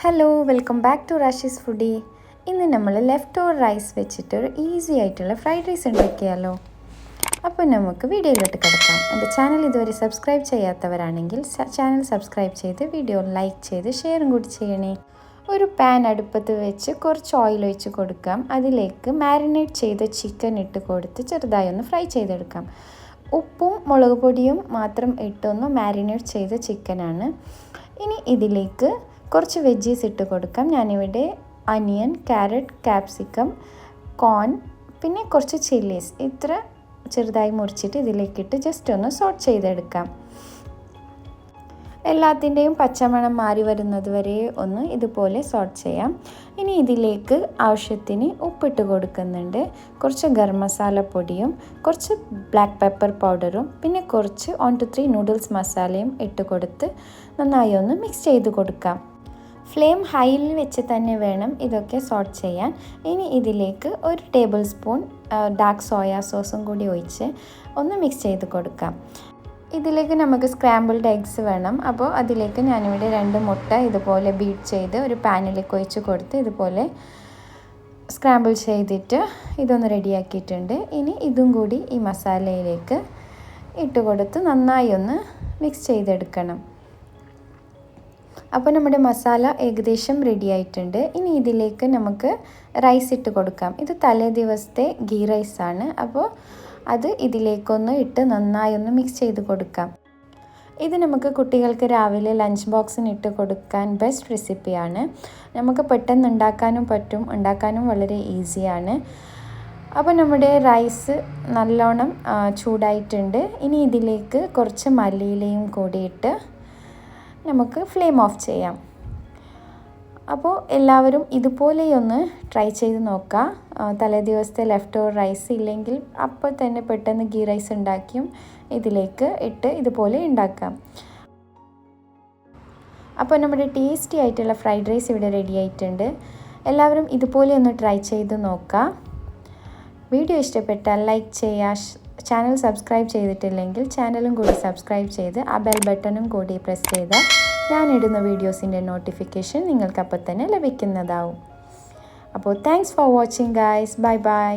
Hello welcome back to Rashi's foodie. ഇന്ന് നമ്മൾ left over rice വെച്ചിട്ട് ഒരു ഈസി ആയിട്ടുള്ള ഫ്രൈഡ് റൈസ് ഉണ്ടാക്കിയാലോ. അപ്പോൾ നമുക്ക് വീഡിയോയിലോട്ട് കിടക്കാം. എൻ്റെ ചാനൽ ഇതുവരെ സബ്സ്ക്രൈബ് ചെയ്യാത്തവരാണെങ്കിൽ ചാനൽ സബ്സ്ക്രൈബ് ചെയ്ത് വീഡിയോ ലൈക്ക് ചെയ്ത് ഷെയറും കൂടി ചെയ്യണേ. ഒരു പാൻ അടുപ്പത്ത് വെച്ച് കുറച്ച് ഓയിൽ ഒഴിച്ച് കൊടുക്കാം. അതിലേക്ക് മാരിനേറ്റ് ചെയ്ത ചിക്കൻ ഇട്ട് കൊടുത്ത് ചെറുതായി ഒന്ന് ഫ്രൈ ചെയ്തെടുക്കാം. ഉപ്പും മുളക് പൊടിയും മാത്രം ഇട്ടൊന്ന് മാരിനേറ്റ് ചെയ്ത ചിക്കനാണ്. ഇനി ഇതിലേക്ക് കുറച്ച് വെജീസ് ഇട്ട് കൊടുക്കാം. ഞാനിവിടെ അനിയൻ, ക്യാരറ്റ്, ക്യാപ്സിക്കം, കോൺ, പിന്നെ കുറച്ച് ചില്ലീസ് ഇത്ര ചെറുതായി മുറിച്ചിട്ട് ഇതിലേക്കിട്ട് ജസ്റ്റ് ഒന്ന് സോട്ട് ചെയ്തെടുക്കാം. എല്ലാത്തിൻ്റെയും പച്ചമണം മാറി വരുന്നത് വരെ ഒന്ന് ഇതുപോലെ സോട്ട് ചെയ്യാം. ഇനി ഇതിലേക്ക് ആവശ്യത്തിന് ഉപ്പിട്ട് കൊടുക്കുന്നുണ്ട്. കുറച്ച് ഗരം മസാല പൊടിയും കുറച്ച് ബ്ലാക്ക് പെപ്പർ പൗഡറും പിന്നെ കുറച്ച് 1 to 3 നൂഡിൽസ് മസാലയും ഇട്ട് കൊടുത്ത് നന്നായി ഒന്ന് മിക്സ് ചെയ്ത് കൊടുക്കാം. ഫ്ലെയിം ഹൈയിൽ വെച്ച് തന്നെ വേണം ഇതൊക്കെ സോട്ട് ചെയ്യാൻ. ഇനി ഇതിലേക്ക് 1 ടേബിൾ സ്പൂൺ ഡാർക്ക് സോയാ സോസും കൂടി ഒഴിച്ച് ഒന്ന് മിക്സ് ചെയ്ത് കൊടുക്കാം. ഇതിലേക്ക് നമുക്ക് സ്ക്രാമ്പിൾഡ് എഗ്സ് വേണം. അപ്പോൾ അതിലേക്ക് ഞാനിവിടെ 2 മുട്ട ഇതുപോലെ ബീറ്റ് ചെയ്ത് ഒരു പാനിലേക്ക് ഒഴിച്ച് കൊടുത്ത് ഇതുപോലെ സ്ക്രാമ്പിൾ ചെയ്തിട്ട് ഇതൊന്ന് റെഡിയാക്കിയിട്ടുണ്ട്. ഇനി ഇതും കൂടി ഈ മസാലയിലേക്ക് ഇട്ട് കൊടുത്ത് നന്നായി ഒന്ന് മിക്സ് ചെയ്തെടുക്കണം. അപ്പോൾ നമ്മുടെ മസാല ഏകദേശം റെഡി ആയിട്ടുണ്ട്. ഇനി ഇതിലേക്ക് നമുക്ക് റൈസ് ഇട്ട് കൊടുക്കാം. ഇത് തലേ ദിവസത്തെ ഗീ റൈസാണ്. അപ്പോൾ അത് ഇതിലേക്കൊന്ന് ഇട്ട് നന്നായി ഒന്ന് മിക്സ് ചെയ്ത് കൊടുക്കാം. ഇത് നമുക്ക് കുട്ടികൾക്ക് രാവിലെ ലഞ്ച് ബോക്സിന് ഇട്ട് കൊടുക്കാൻ ബെസ്റ്റ് റെസിപ്പിയാണ്. നമുക്ക് പെട്ടെന്ന് ഉണ്ടാക്കാനും പറ്റും, ഉണ്ടാക്കാനും വളരെ ഈസിയാണ്. അപ്പോൾ നമ്മുടെ റൈസ് നല്ലോണം ചൂടായിട്ടുണ്ട്. ഇനി ഇതിലേക്ക് കുറച്ച് മല്ലിയിലയും കൂടിയിട്ട് നമുക്ക് ഫ്ലെയിം ഓഫ് ചെയ്യാം. അപ്പോൾ എല്ലാവരും ഇതുപോലെയൊന്ന് ട്രൈ ചെയ്ത് നോക്കുക. തലേ ദിവസത്തെ ലെഫ്റ്റ് ഓവർ റൈസ് ഇല്ലെങ്കിൽ അപ്പോൾ തന്നെ പെട്ടെന്ന് ഗീ റൈസ് ഉണ്ടാക്കിയും ഇതിലേക്ക് ഇട്ട് ഇതുപോലെ ഉണ്ടാക്കാം. അപ്പോൾ നമ്മുടെ ടേസ്റ്റി ആയിട്ടുള്ള ഫ്രൈഡ് റൈസ് ഇവിടെ റെഡി ആയിട്ടുണ്ട്. എല്ലാവരും ഇതുപോലെ ഒന്ന് ട്രൈ ചെയ്ത് നോക്കുക. വീഡിയോ ഇഷ്ടപ്പെട്ടാൽ ലൈക്ക് ചെയ്യുക. ചാനൽ സബ്സ്ക്രൈബ് ചെയ്തിട്ടില്ലെങ്കിൽ ചാനലും കൂടി സബ്സ്ക്രൈബ് ചെയ്ത് ആ ബെൽ ബട്ടണും കൂടി പ്രസ് ചെയ്താൽ ഞാനിടുന്ന വീഡിയോസിൻ്റെ നോട്ടിഫിക്കേഷൻ നിങ്ങൾക്ക് അപ്പോൾ തന്നെ ലഭിക്കുന്നതാവും. അപ്പോൾ thanks for watching guys. Bye bye.